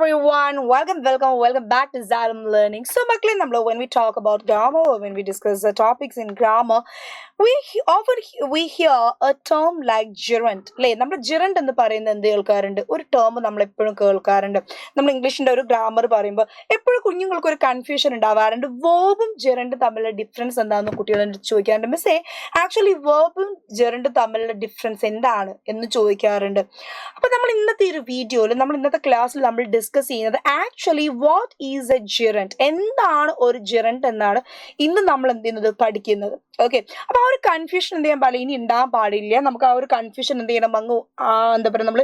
everyone, welcome back to Xylem Learning. So, when we talk about grammar or when we discuss the topics in grammar, we hear a term like gerund. നമ്മൾ gerund എന്ന് പറയുന്ന എന്ത് കേൾക്കാറുണ്ട്? ഒരു term നമ്മൾ എപ്പോഴും കേൾക്കാറുണ്ട്. നമ്മൾ ഇംഗ്ലീഷിന്റെ ഒരു ഗ്രാമർ പറയുമ്പോൾ എപ്പോഴും കുഞ്ഞുങ്ങൾക്ക് ഒരു കൺഫ്യൂഷൻ ഉണ്ടാവാറുണ്ട്. വേർബും gerund തമ്മിലുള്ള ഡിഫറൻസ് എന്താണെന്ന് കുട്ടികളോട് ചോദിക്കാറുണ്ട്. മിസ്സേ ആക്ച്വലി വേർബും gerund തമ്മിലുള്ള ഡിഫറൻസ് എന്താണ് എന്ന് ചോദിക്കാറുണ്ട്. അപ്പൊ നമ്മൾ ഇന്നത്തെ ഒരു വീഡിയോയിൽ ഇന്നത്തെ ക്ലാസ്സിൽ നമ്മൾ ഡിസ്കസ് ചെയ്യുന്നത് actually what is A gerund, എന്താണ് ഒരു gerund എന്നാണ് ഇന്ന് നമ്മൾ എന്ത് ചെയ്യുന്നത് പഠിക്കുന്നത്. ഓക്കെ, അപ്പൊ ആ ഒരു കൺഫ്യൂഷൻ എന്ത് ചെയ്യാൻ പാടില്ല, ഇനി ഉണ്ടാകാൻ പാടില്ല. നമുക്ക് ആ ഒരു കൺഫ്യൂഷൻ എന്ത് ചെയ്യണം, എന്താ പറയുക, നമ്മൾ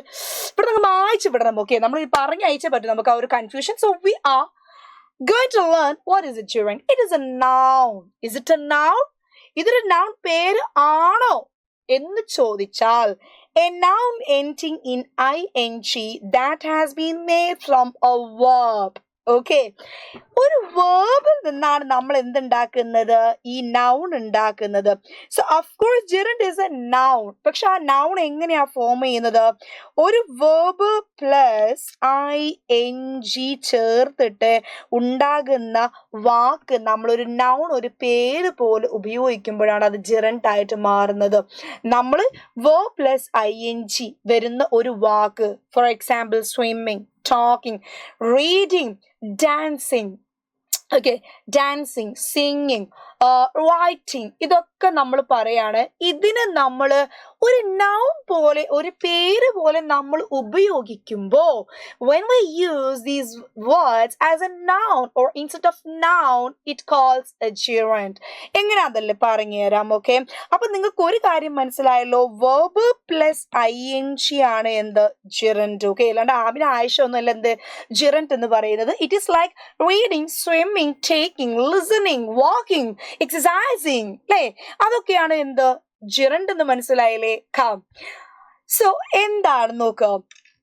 ഇവിടെ നമ്മൾ അയച്ചു വിടണം. ഓക്കെ, നമ്മൾ പറഞ്ഞ് അയച്ചേ പറ്റും നമുക്ക് ആ ഒരു confusion. So we are going to learn what is a gerund. It is a noun. Is it a noun? ഇതൊരു noun പേര് ആണോ എന്ന് ചോദിച്ചാൽ a noun ending in ing that has been made from a verb. Okay, ഒരു വേർബിൽ നിന്നാണ് നമ്മൾ എന്തുണ്ടാക്കുന്നത്, ഈ noun ഉണ്ടാക്കുന്നത്. So of course gerund is a noun. പക്ഷെ ആ നൗൺ എങ്ങനെയാ ഫോം ചെയ്യുന്നത്? ഒരു വേർബ് പ്ലസ് ing ചേർത്തിട്ട് ഉണ്ടാകുന്ന വാക്ക് നമ്മളൊരു നൗൺ, ഒരു പേര് പോലെ ഉപയോഗിക്കുമ്പോഴാണ് അത് gerund ആയിട്ട് മാറുന്നത്. നമ്മൾ വേർബ് പ്ലസ് ing വരുന്ന ഒരു വാക്ക്, for example swimming, talking, reading, dancing, singing, writing, ഇതൊക്കെ നമ്മൾ പറയാണ്. ഇതിനെ നമ്മൾ ഒരു നൗൺ പോലെ, ഒരു പേര് പോലെ നമ്മൾ ഉപയോഗിക്കുമ്പോൾ when we use these words as a noun or instead of noun, it calls a gerund. എങ്ങനെ അതല്ലേ പറഞ്ഞു തരാം. ഓക്കെ, അപ്പൊ നിങ്ങൾക്ക് ഒരു കാര്യം മനസ്സിലായല്ലോ, verb പ്ലസ് ing ആണ് എന്ത്, gerund. ഓക്കെ, അല്ലാണ്ട് ആമിന ആയിഷ ഒന്നുമല്ല എന്ത് gerund എന്ന് പറയുന്നത്. It is like reading, swimming, taking, listening, walking, exercising, അല്ലേ? അതൊക്കെയാണ് എന്ത് gerund എന്ന് മനസ്സിലായില്ലേ? Come. So എന്താണ് നോക്കുക,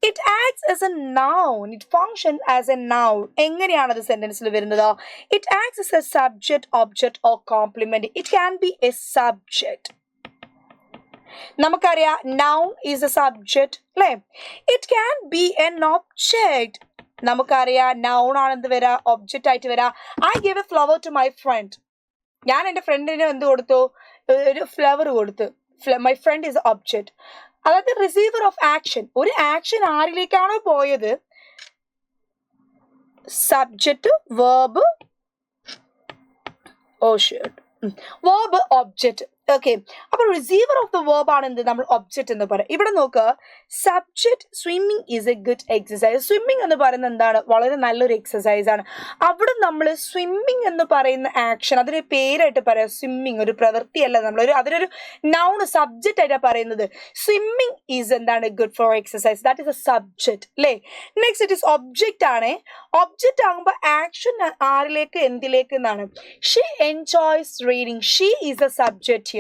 it acts as a noun, it functions as a noun. എങ്ങനെയാണ് അത് സെന്റൻസിൽ വരുന്നത്? It acts as a subject, object or complement. It can be a subject. നമുക്കറിയാം noun is a subject, അല്ലേ? It can be an object. നമുക്കറിയാം noun ആണ് എന്ത് വരാ, object ആയിട്ട് വരാ. I gave a flower to my friend. ഞാൻ എൻ്റെ ഫ്രണ്ടിന് എന്ത് കൊടുത്തു, ഒരു ഫ്ലവർ കൊടുത്തു. My friend is object. അതായത് റിസീവർ ഓഫ് ആക്ഷൻ. ഒരു ആക്ഷൻ ആരിലേക്കാണോ പോയത്, subject, verb, verb, object. Okay, അപ്പൊ റിസീവർ ഓഫ് ദ വേർബ് ആണ് എന്ത്, നമ്മൾ ഒബ്ജക്റ്റ് എന്ന് പറയാം. ഇവിടെ നോക്കുക, subject swimming is A good exercise. Swimming എന്ന് പറയുന്നത് എന്താണ്, വളരെ നല്ലൊരു എക്സസൈസ് ആണ്. അവിടെ നമ്മൾ സ്വിമ്മിങ് എന്ന് പറയുന്ന ആക്ഷൻ, അതിന് പേരായിട്ട് പറയാം സ്വിമ്മിങ്, ഒരു പ്രവൃത്തിയല്ല, അതിനൊരു നൗൺ സബ്ജക്റ്റ് ആയിട്ടാണ് പറയുന്നത്. സ്വിമ്മിങ് ഈസ് എന്താണ്, good for exercise, that is A subject, അല്ലേ? നെക്സ്റ്റ് ഇറ്റ് ഇസ് ഒബ്ജക്റ്റ് ആണ്. ഒബ്ജക്റ്റ് ആകുമ്പോൾ ആക്ഷൻ ആരിലേക്ക്, എന്തിലേക്ക് എന്നാണ്. She enjoys reading. She is A subject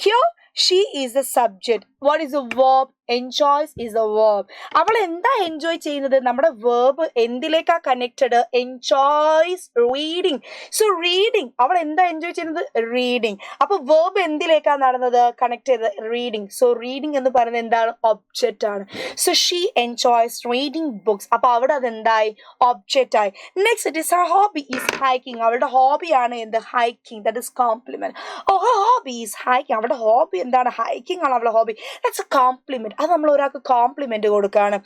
here she is the subject. What is a verb? Enjoys is a verb. അവൾ എന്താ enjoy ചെയ്യുന്നത്, നമ്മുടെ verb എന്തിലേക്കാ connected, enjoys reading. So reading, അവൾ എന്താ എൻജോയ് ചെയ്യുന്നത്, റീഡിങ്. അപ്പൊ വേർബ് എന്തിലേക്കാ നടന്നത്, കണക്ട് ചെയ്ത് റീഡിങ്. സോ റീഡിങ് എന്ന് പറയുന്നത് എന്താണ്, ഒബ്ജക്റ്റ് ആണ്. So she enjoys reading books. അപ്പൊ അവിടെ അതെന്തായി, ഒബ്ജക്റ്റ് ആയി. Next it is her hobby is hiking. അവളുടെ ഹോബിയാണ് എന്ത്, hiking. That is complement. Oh, her hobby is hiking. അവളുടെ ഹോബി എന്താണ്, ഹൈക്കിംഗ് ആണ് അവളുടെ ഹോബി. That's A complement. അത് നമ്മൾ ഒരാൾക്ക് കോംപ്ലിമെന്റ് കൊടുക്കുകയാണ്.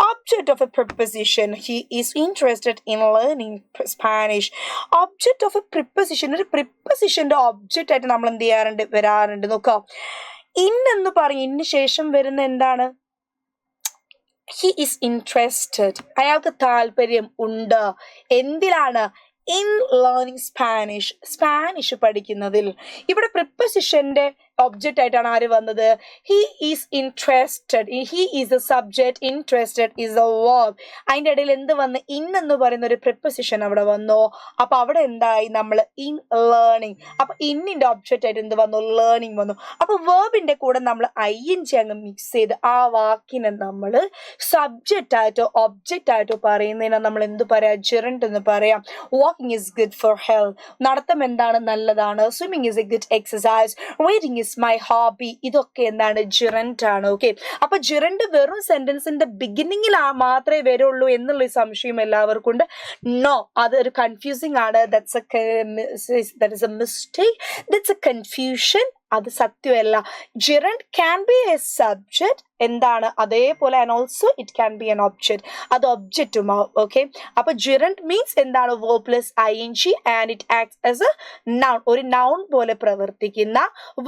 Object of A preposition, he is interested in learning Spanish. Object of A preposition, ഒരു പ്രിപ്പോസിഷന്റെ ഒബ്ജക്റ്റ് ആയിട്ട് നമ്മൾ എന്ത് ചെയ്യാറുണ്ട്, വരാറുണ്ട്. നോക്കാം, ഇൻ എന്ന് പറയും, ഇന്ന് ശേഷം വരുന്ന എന്താണ്, ഹി ഈസ് ഇൻട്രസ്റ്റഡ്. അയാൾക്ക് താല്പര്യം ഉണ്ട്. എന്തിലാണ്, ഇൻ ലേണിംഗ് സ്പാനിഷ്, സ്പാനിഷ് പഠിക്കുന്നതിൽ. ഇവിടെ പ്രിപ്പോസിഷന്റെ ഒബ്ജക്റ്റ് ആയിട്ടാണ് ആര് വന്നത്, he is interested. He is A subject, interested is A verb. അതിൻ്റെ ഇടയിൽ എന്ത് വന്ന്, ഇൻ എന്ന് പറയുന്ന ഒരു പ്രിപ്പോസിഷൻ അവിടെ വന്നു. അപ്പൊ അവിടെ എന്തായി, നമ്മൾ ഇൻ ലേണിംഗ്. അപ്പൊ ഇന്നിന്റെ ഒബ്ജക്റ്റ് ആയിട്ട് എന്ത് വന്നു, ലേണിംഗ് വന്നു. അപ്പൊ വേർബിന്റെ കൂടെ നമ്മൾ ing അങ്ങ് മിക്സ് ചെയ്ത് ആ വാക്കിനെ നമ്മൾ സബ്ജക്റ്റ് ആയിട്ടോ ഒബ്ജക്റ്റ് ആയിട്ടോ പറയുന്നതിനെ നമ്മൾ എന്ത് പറയാം, gerund എന്ന് പറയാം. Walking is good for health. നടത്തം എന്താണ്, നല്ലതാണ്. Swimming is A good exercise. Reading is is my hobby. ഇതൊക്കെ എന്താണ്? ജിറന്റ് ആണ്. ഓക്കെ, അപ്പൊ ജിറന്റ് വെറും സെന്റൻസിന്റെ ബിഗിനിങ്ങിൽ മാത്രമേ വരുള്ളൂ എന്നുള്ള സംശയം എല്ലാവർക്കും ഉണ്ട്. നോ, അതൊരു കൺഫ്യൂസിങ് ആണ്. that is a mistake, that's a confusion. അത് സത്യമല്ല. ജിറന്റ് ക്യാൻ ബി എ സബ്ജക്ട്, എന്താണ് അതേപോലെ, and also it can be N object, അത് ഒബ്ജക്റ്റും ആവും. ഓക്കെ, അപ്പൊ ജിറന്റ് മീൻസ് എന്താണ്? verb plus ing and it acts as a noun, ഒരു noun പോലെ പ്രവർത്തിക്കുന്ന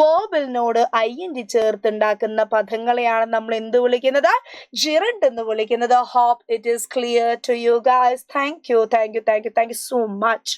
വേർബിനോട് ing ചേർത്തുണ്ടാക്കുന്ന പദങ്ങളെയാണ് നമ്മൾ എന്ത് വിളിക്കുന്നത്? ജിറന്റ് എന്ന് വിളിക്കുന്നത്. hope it is clear to you guys. Thank you so much.